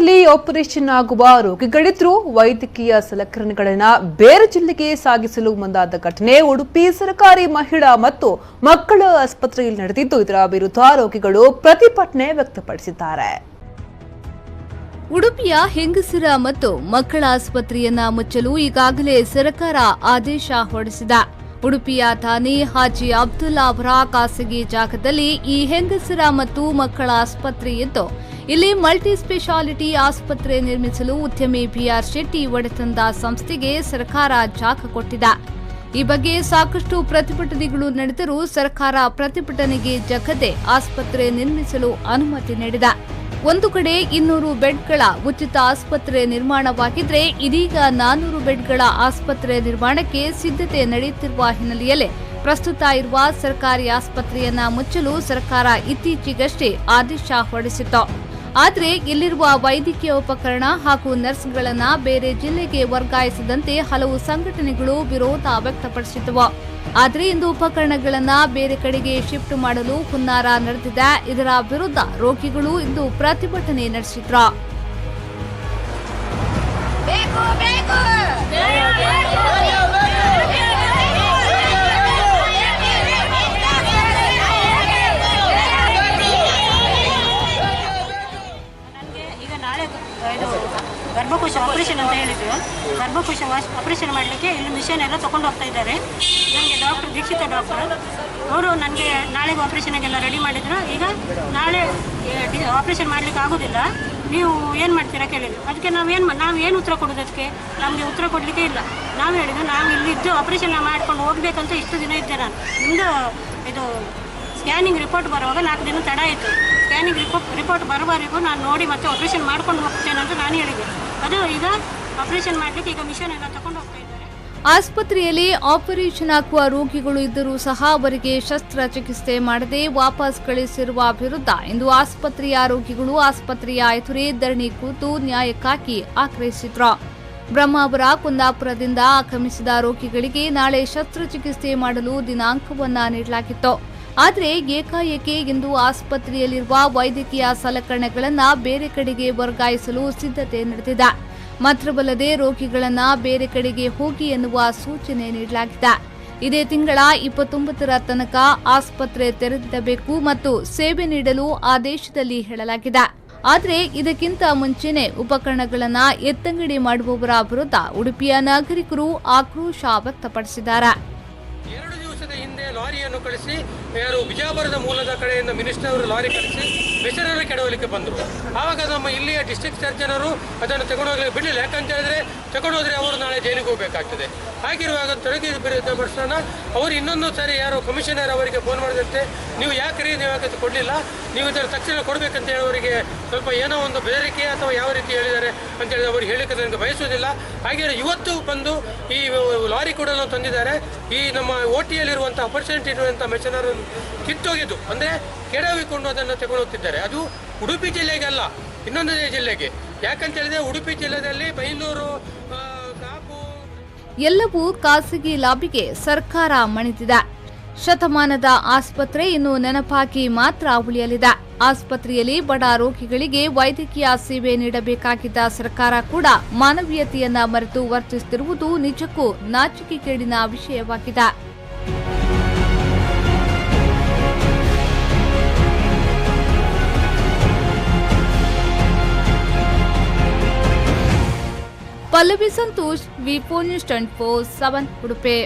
ಆಸ್ಪತ್ರೆಯಲ್ಲಿ ಆಪರೇಷನ್ ಆಗುವ ರೋಗಿಗಳಿದ್ರು ವೈದ್ಯಕೀಯ ಸಲಕರಣೆಗಳನ್ನು ಬೇರೆ ಜಿಲ್ಲೆಗೆ ಸಾಗಿಸಲು ಮುಂದಾದ ಘಟನೆ ಉಡುಪಿ ಸರ್ಕಾರಿ ಮಹಿಳಾ ಮತ್ತು ಮಕ್ಕಳ ಆಸ್ಪತ್ರೆಯಲ್ಲಿ ನಡೆದಿದ್ದು, ಇದರ ವಿರುದ್ಧ ರೋಗಿಗಳು ಪ್ರತಿಭಟನೆ ವ್ಯಕ್ತಪಡಿಸಿದ್ದಾರೆ. ಉಡುಪಿಯ ಹೆಂಗಸರ ಮತ್ತು ಮಕ್ಕಳ ಆಸ್ಪತ್ರೆಯನ್ನ ಮುಚ್ಚಲು ಈಗಾಗಲೇ ಸರ್ಕಾರ ಆದೇಶ ಹೊರಡಿಸಿದೆ. ಉಡುಪಿಯ ಥಾನೆ ಹಾಜಿ ಅಬ್ದುಲ್ಲಾ ಅವರ ಖಾಸಗಿ ಜಾಗದಲ್ಲಿ ಈ ಹೆಂಗಸರ ಮತ್ತು ಮಕ್ಕಳ ಆಸ್ಪತ್ರೆ ಇದ್ದು, ಇಲ್ಲಿ ಮಲ್ಟಿ ಸ್ಪೆಷಾಲಿಟಿ ಆಸ್ಪತ್ರೆ ನಿರ್ಮಿಸಲು ಉದ್ಯಮಿ ಬಿಆರ್ ಶೆಟ್ಟಿ ಒಡೆತನದ ಸಂಸ್ಥೆಗೆ ಸರ್ಕಾರ ಜಾಗ ಕೊಟ್ಟಿದೆ. ಈ ಬಗ್ಗೆ ಸಾಕಷ್ಟು ಪ್ರತಿಭಟನೆಗಳು ನಡೆದರೂ ಸರ್ಕಾರ ಪ್ರತಿಭಟನೆಗೆ ಜಗ್ಗದೆ ಆಸ್ಪತ್ರೆ ನಿರ್ಮಿಸಲು ಅನುಮತಿ ನೀಡಿದೆ. ಒಂದು ಕಡೆ 200 ಬೆಡ್ಗಳ ಉಚಿತ ಆಸ್ಪತ್ರೆ ನಿರ್ಮಾಣವಾಗಿದ್ರೆ, ಇದೀಗ 400 ಬೆಡ್ಗಳ ಆಸ್ಪತ್ರೆ ನಿರ್ಮಾಣಕ್ಕೆ ಸಿದ್ಧತೆ ನಡೆಯುತ್ತಿರುವ ಹಿನ್ನೆಲೆಯಲ್ಲಿ ಪ್ರಸ್ತುತ ಇರುವ ಸರ್ಕಾರಿ ಆಸ್ಪತ್ರೆಯನ್ನ ಮುಚ್ಚಲು ಸರ್ಕಾರ ಇತ್ತೀಚೆಗಷ್ಟೇ ಆದೇಶ ಹೊರಡಿಸಿತ್ತು. ಆದರೆ ಇಲ್ಲಿರುವ ವೈದ್ಯಕೀಯ ಉಪಕರಣ ಹಾಗೂ ನರ್ಸ್ಗಳನ್ನ ಬೇರೆ ಜಿಲ್ಲೆಗೆ ವರ್ಗಾಯಿಸದಂತೆ ಹಲವು ಸಂಘಟನೆಗಳು ವಿರೋಧ ವ್ಯಕ್ತಪಡಿಸಿದ್ದವು. ಆದರೆ ಇಂದು ಉಪಕರಣಗಳನ್ನ ಬೇರೆ ಕಡೆಗೆ ಶಿಫ್ಟ್ ಮಾಡಲು ಹುನ್ನಾರ ನಡೆದಿದೆ. ಇದರ ವಿರುದ್ಧ ರೋಗಿಗಳು ಇಂದು ಪ್ರತಿಭಟನೆ ನಡೆಸಿದ್ರು. ಗರ್ಭಕೋಶ ಆಪರೇಷನ್ ಅಂತ ಹೇಳಿದ್ರು. ಗರ್ಭಕೋಶ ಆಪರೇಷನ್ ಮಾಡಲಿಕ್ಕೆ ಇಲ್ಲಿ ಮಿಷನ್ ಎಲ್ಲ ತೊಗೊಂಡು ಹೋಗ್ತಾ ಇದ್ದಾರೆ. ನನಗೆ ಡಾಕ್ಟರ್ ದೀಕ್ಷಿತ ಡಾಕ್ಟರ್ ಅವರು ನನಗೆ ನಾಳೆಗೆ ಆಪರೇಷನ್ಗೆಲ್ಲ ರೆಡಿ ಮಾಡಿದ್ರು. ಈಗ ನಾಳೆ ಆಪರೇಷನ್ ಮಾಡಲಿಕ್ಕೆ ಆಗೋದಿಲ್ಲ, ನೀವು ಏನು ಮಾಡ್ತೀರಾ ಕೇಳಿದ್ರು. ಅದಕ್ಕೆ ನಾವೇನು ಉತ್ತರ ಕೊಡೋದು? ಅದಕ್ಕೆ ನಮಗೆ ಉತ್ತರ ಕೊಡಲಿಕ್ಕೆ ಇಲ್ಲ. ನಾವು ಹೇಳಿದ್ದು ನಾವು ಇಲ್ಲಿದ್ದು ಆಪರೇಷನ್ ಮಾಡ್ಕೊಂಡು ಹೋಗ್ಬೇಕಂತ ಇಷ್ಟು ದಿನ ಇದ್ದೆ ನಾನು. ನಿಮ್ಮದು ಇದು ಸ್ಕ್ಯಾನಿಂಗ್ ರಿಪೋರ್ಟ್ ಬರುವಾಗ 4 ದಿನ ತಡ ಆಯಿತು. ಸ್ಕ್ಯಾನಿಂಗ್ ರಿಪೋರ್ಟ್ ಬರುವವರೆಗೂ ನಾನು ನೋಡಿ ಮತ್ತೆ ಆಪರೇಷನ್ ಮಾಡ್ಕೊಂಡು ಹೋಗ್ತೇನೆ ಅಂತ ನಾನು ಹೇಳಿದೆ. ಅದು ಈಗ ಆಪರೇಷನ್ ಮಾಡಲಿಕ್ಕೆ ಈಗ ಮಿಷನ್ ಎಲ್ಲ ತಗೊಂಡು ಹೋಗ್ತಾ ಇದ್ದಾರೆ. ಆಸ್ಪತ್ರೆಯಲ್ಲಿ ಆಪರೇಷನ್ ಆಗುವ ರೋಗಿಗಳು ಇದ್ದರೂ ಸಹ ಅವರಿಗೆ ಶಸ್ತ್ರಚಿಕಿತ್ಸೆ ಮಾಡದೆ ವಾಪಸ್ ಕಳಿಸಿರುವ ವಿರುದ್ಧ ಇಂದು ಆಸ್ಪತ್ರೆಯ ರೋಗಿಗಳು ಆಸ್ಪತ್ರೆಯ ಎದುರೇ ಧರಣಿ ಕೂತು ನ್ಯಾಯಕ್ಕಾಗಿ ಆಗ್ರಹಿಸಿದ್ರು. ಬ್ರಹ್ಮಾವರ ಕುಂದಾಪುರದಿಂದ ಆಗಮಿಸಿದ ರೋಗಿಗಳಿಗೆ ನಾಳೆ ಶಸ್ತ್ರಚಿಕಿತ್ಸೆ ಮಾಡಲು ದಿನಾಂಕವನ್ನ ನೀಡಲಾಗಿತ್ತು. ಆದರೆ ಏಕಾಏಕಿ ಇಂದು ಆಸ್ಪತ್ರೆಯಲ್ಲಿರುವ ವೈದ್ಯಕೀಯ ಸಲಕರಣೆಗಳನ್ನು ಬೇರೆ ಕಡೆಗೆ ವರ್ಗಾಯಿಸಲು ಸಿದ್ಧತೆ ನಡೆದಿದೆ. ಮಾತ್ರವಲ್ಲದೆ ರೋಗಿಗಳನ್ನ ಬೇರೆ ಕಡೆಗೆ ಹೋಗಿ ಎನ್ನುವ ಸೂಚನೆ ನೀಡಲಾಗಿದೆ. ಇದೇ ತಿಂಗಳ 29ರ ತನಕ ಆಸ್ಪತ್ರೆ ತೆರೆದಿಡಬೇಕು ಮತ್ತು ಸೇವೆ ನೀಡಲು ಆದೇಶದಲ್ಲಿ ಹೇಳಲಾಗಿದೆ. ಆದರೆ ಇದಕ್ಕಿಂತ ಮುಂಚೆನೇ ಉಪಕರಣಗಳನ್ನು ಎತ್ತಂಗಡಿ ಮಾಡುವವರ ವಿರುದ್ಧ ಉಡುಪಿಯ ನಾಗರಿಕರು ಆಕ್ರೋಶ ವ್ಯಕ್ತಪಡಿಸಿದ್ದಾರೆ. ಹಿಂದೆ ಲಾರಿಯನ್ನು ಕಳಿಸಿ ಯಾರು ಬಿಜಾಪುರದ ಮೂಲದ ಕಡೆಯಿಂದ ಮಿನಿಸ್ಟರ್ ಅವರು ಲಾರಿ ಕಳಿಸಿ ಮೆಷಿನರಿ ಕೆಡವಲಿಕ್ಕೆ ಬಂದರು. ಆವಾಗ ನಮ್ಮ ಇಲ್ಲಿಯ ಡಿಸ್ಟ್ರಿಕ್ಟ್ ಸರ್ಜನರು ಅದನ್ನು ತಗೊಂಡೋಗ್ಲಿಕ್ಕೆ ಬಿಡಲಿಲ್ಲ. ಯಾಕಂತ ಹೇಳಿದ್ರೆ ತಗೊಂಡೋದ್ರೆ ಅವರು ನಾಳೆ ಜೈಲಿಗೆ ಹೋಗಬೇಕಾಗ್ತದೆ. ಹಾಗಿರುವಾಗ ತಡೆಗಟ್ಟನ ಅವರು ಇನ್ನೊಂದು ಸಾರಿ ಯಾರು ಕಮಿಷನರ್ ಅವರಿಗೆ ಫೋನ್ ಮಾಡಿದಂತೆ, ನೀವು ಯಾಕೆ ಕೊಡಲಿಲ್ಲ, ನೀವು ಇದನ್ನು ತಕ್ಷಣ ಕೊಡಬೇಕಂತ ಹೇಳೋರಿಗೆ ಸ್ವಲ್ಪ ಏನೋ ಒಂದು ಬೆದರಿಕೆ ಅಥವಾ ಯಾವ ರೀತಿ ಹೇಳಿದ್ದಾರೆ ಅಂತ ಹೇಳಿ ಅವರು ಹೇಳಿಕ್ಕೆ ನನಗೆ ಬಯಸುವುದಿಲ್ಲ. ಹಾಗೆ ಇವತ್ತು ಬಂದು ಈ ಲಾರಿ ಕೂಡ ತಂದಿದ್ದಾರೆ. ಈ ನಮ್ಮ OTಯಲ್ಲಿರುವಂಥ ಅಪರ್ಚುನಿಟಿ ಇರುವಂಥ ಮೆಷಿನರನ್ನು ಕಿತ್ತೋಗಿದ್ದು ಅಂದರೆ ಕೆಡವಿಕೊಂಡು ಅದನ್ನು ತಗೊಂಡು ಹೋಗ್ತಿದ್ದಾರೆ. ಅದು ಉಡುಪಿ ಜಿಲ್ಲೆಗೆ ಅಲ್ಲ, ಇನ್ನೊಂದು ಜಿಲ್ಲೆಗೆ. ಯಾಕಂತ ಹೇಳಿದ್ರೆ ಉಡುಪಿ ಜಿಲ್ಲೆಯಲ್ಲಿ ಬೈಂದೂರು, ಕಾಪು ಎಲ್ಲವೂ ಖಾಸಗಿ ಲಾಬಿಗೆ ಸರ್ಕಾರ ಮಣಿದಿದೆ. ಶತಮಾನದ ಆಸ್ಪತ್ರೆ ಇನ್ನು ನೆನಪಾಗಿ ಮಾತ್ರ ಉಳಿಯಲಿದೆ. ಆಸ್ಪತ್ರೆಯಲ್ಲಿ ಬಡ ರೋಗಿಗಳಿಗೆ ವೈದ್ಯಕೀಯ ಸೇವೆ ನೀಡಬೇಕಾಗಿದ್ದ ಸರ್ಕಾರ ಕೂಡ ಮಾನವೀಯತೆಯನ್ನ ಮರೆತು ವರ್ತಿಸುತ್ತಿರುವುದು ನಿಜಕ್ಕೂ ನಾಚಿಕೆಗೇಡಿನ ವಿಷಯವಾಗಿದೆ. ಪಲ್ಲವಿ ಸಂತೋಷ್, ವಿ4 ನ್ಯೂಸ್ 24/7 ಉಡುಪಿ.